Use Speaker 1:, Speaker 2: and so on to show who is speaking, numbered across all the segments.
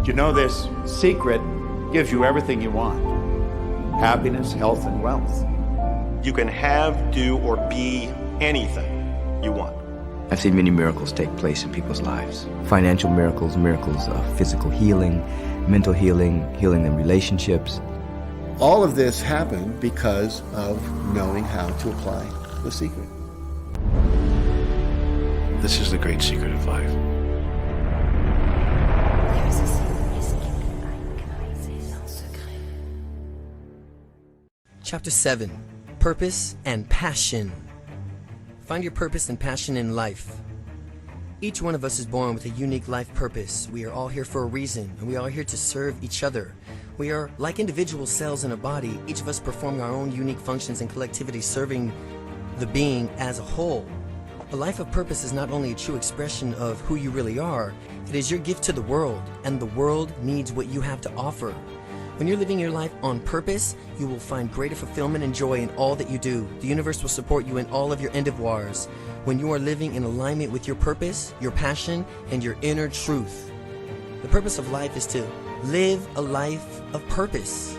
Speaker 1: You know, this secret gives you everything you want. Happiness, health, and wealth.
Speaker 2: You can have, do, or be anything you want.
Speaker 3: I've seen many miracles take place in people's lives. Financial miracles, miracles of physical healing, mental healing, healing in relationships.
Speaker 4: All of this happened because of knowing how to apply the secret.
Speaker 5: This is the great secret of life.
Speaker 6: Chapter 7. Purpose and Passion. Find your purpose and passion in life. Each one of us is born with a unique life purpose. We are all here for a reason, and we are all here to serve each other. We are like individual cells in a body, each of us performing our own unique functions in collectivity, serving the being as a whole. A life of purpose is not only a true expression of who you really are, it is your gift to the world, and the world needs what you have to offer. When you're living your life on purpose, you will find greater fulfillment and joy in all that you do. The universe will support you in all of your endeavors. When you are living in alignment with your purpose, your passion, and your inner truth. The purpose of life is to live a life of purpose.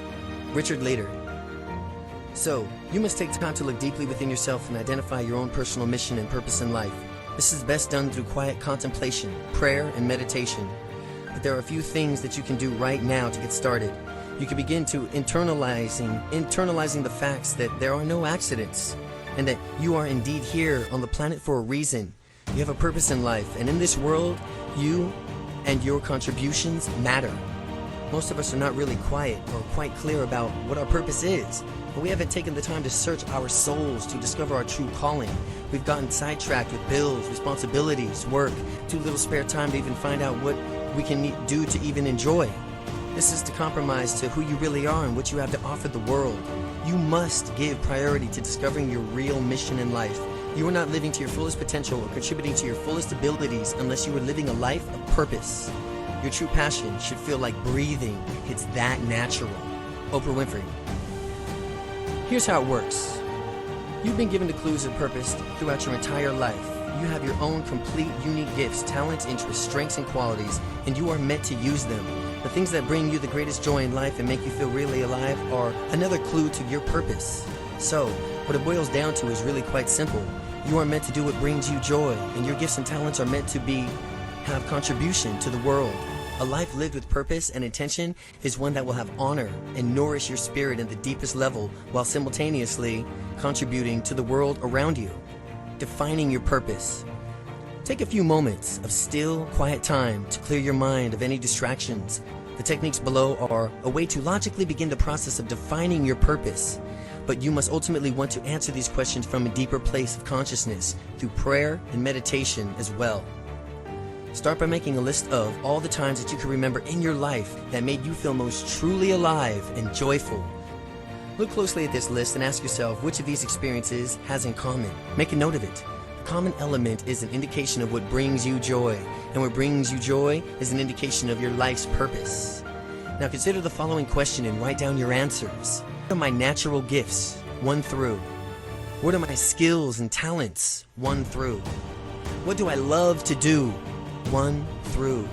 Speaker 6: Richard Leder. So, you must take time to look deeply within yourself and identify your own personal mission and purpose in life. This is best done through quiet contemplation, prayer, and meditation. But there are a few things that you can do right now to get started. You can begin to internalizing the facts that there are no accidents, and that you are indeed here on the planet for a reason. You have a purpose in life, and in this world, you and your contributions matter. Most of us are not really quiet or quite clear about what our purpose is, but we haven't taken the time to search our souls to discover our true calling. We've gotten sidetracked with bills, responsibilities, work, too little spare time to even find out what we can do to even enjoy. This is to compromise to who you really are and what you have to offer the world. You must give priority to discovering your real mission in life. You are not living to your fullest potential or contributing to your fullest abilities unless you are living a life of purpose. Your true passion should feel like breathing. It's that natural. Oprah Winfrey. Here's how it works. You've been given the clues of purpose throughout your entire life. You have your own complete, unique gifts, talents, interests, strengths, and qualities, and you are meant to use them. The things that bring you the greatest joy in life and make you feel really alive are another clue to your purpose. So, what it boils down to is really quite simple. You are meant to do what brings you joy, and your gifts and talents are meant to have contribution to the world. A life lived with purpose and intention is one that will have honor and nourish your spirit at the deepest level while simultaneously contributing to the world around you. Defining your purpose. Take a few moments of still, quiet time to clear your mind of any distractions. The techniques below are a way to logically begin the process of defining your purpose. But you must ultimately want to answer these questions from a deeper place of consciousness through prayer and meditation as well. Start by making a list of all the times that you can remember in your life that made you feel most truly alive and joyful. Look closely at this list and ask yourself which of these experiences has in common. Make a note of it. The common element is an indication of what brings you joy, and what brings you joy is an indication of your life's purpose. Now consider the following question and write down your answers. What are my natural gifts? 1 through. What are my skills and talents? 1 through. What do I love to do? 1 through.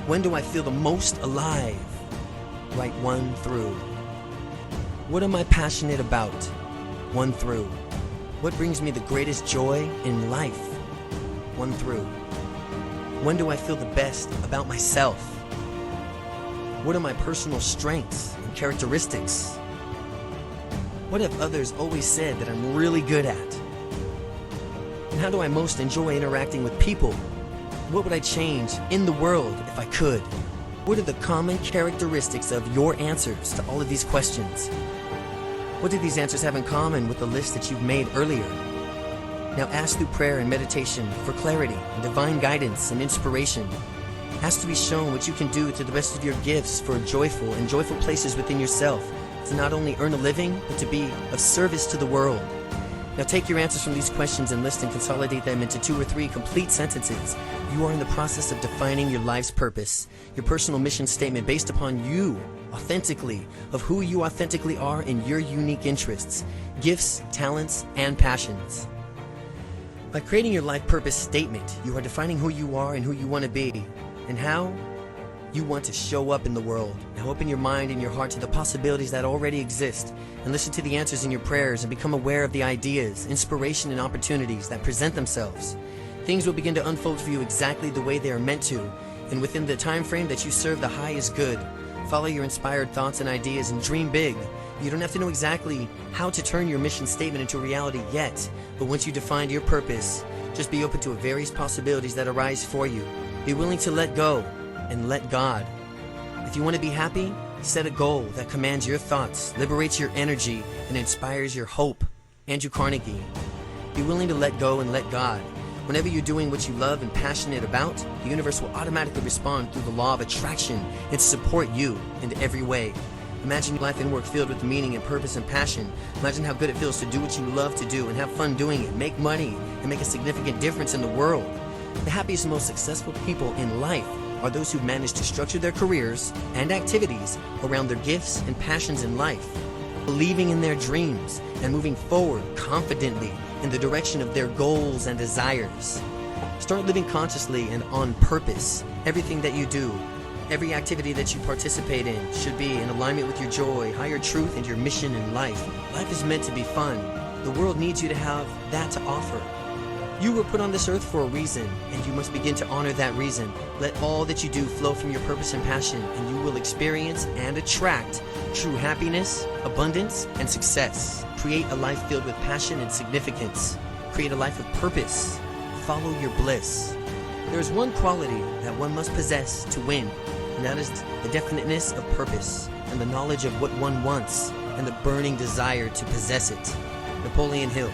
Speaker 6: When do I feel the most alive? Write 1 through. What am I passionate about? 1 through. What brings me the greatest joy in life? 1 through. When do I feel the best about myself? What are my personal strengths and characteristics? What have others always said that I'm really good at? And how do I most enjoy interacting with people? What would I change in the world if I could? What are the common characteristics of your answers to all of these questions? What do these answers have in common with the list that you've made earlier? Now ask through prayer and meditation for clarity and divine guidance and inspiration. Ask to be shown what you can do to the best of your gifts for joyful places within yourself, to not only earn a living, but to be of service to the world. Now take your answers from these questions and list and consolidate them into 2 or 3 complete sentences. You are in the process of defining your life's purpose, your personal mission statement based upon you, authentically, of who you authentically are in your unique interests, gifts, talents, and passions. By creating your life purpose statement, you are defining who you are and who you want to be. And how? You want to show up in the world. Now open your mind and your heart to the possibilities that already exist, and listen to the answers in your prayers, and become aware of the ideas, inspiration, and opportunities that present themselves. Things will begin to unfold for you exactly the way they are meant to, and within the time frame that you serve the highest good. Follow your inspired thoughts and ideas and dream big. You don't have to know exactly how to turn your mission statement into reality yet, but once you define your purpose, just be open to various possibilities that arise for you. Be willing to let go and let God. If you want to be happy, set a goal that commands your thoughts, liberates your energy, and inspires your hope. Andrew Carnegie. Be willing to let go and let God. Whenever you're doing what you love and passionate about, the universe will automatically respond through the law of attraction and support you in every way. Imagine life and work filled with meaning and purpose and passion. Imagine how good it feels to do what you love to do and have fun doing it, make money, and make a significant difference in the world. The happiest and most successful people in life are those who've managed to structure their careers and activities around their gifts and passions in life, believing in their dreams and moving forward confidently in the direction of their goals and desires. Start living consciously and on purpose. Everything that you do, every activity that you participate in should be in alignment with your joy, higher truth, and your mission in life. Life is meant to be fun. The world needs you to have that to offer. You were put on this earth for a reason, and you must begin to honor that reason. Let all that you do flow from your purpose and passion, and you will experience and attract true happiness, abundance, and success. Create a life filled with passion and significance. Create a life of purpose. Follow your bliss. There is one quality that one must possess to win, and that is the definiteness of purpose, and the knowledge of what one wants, and the burning desire to possess it. Napoleon Hill.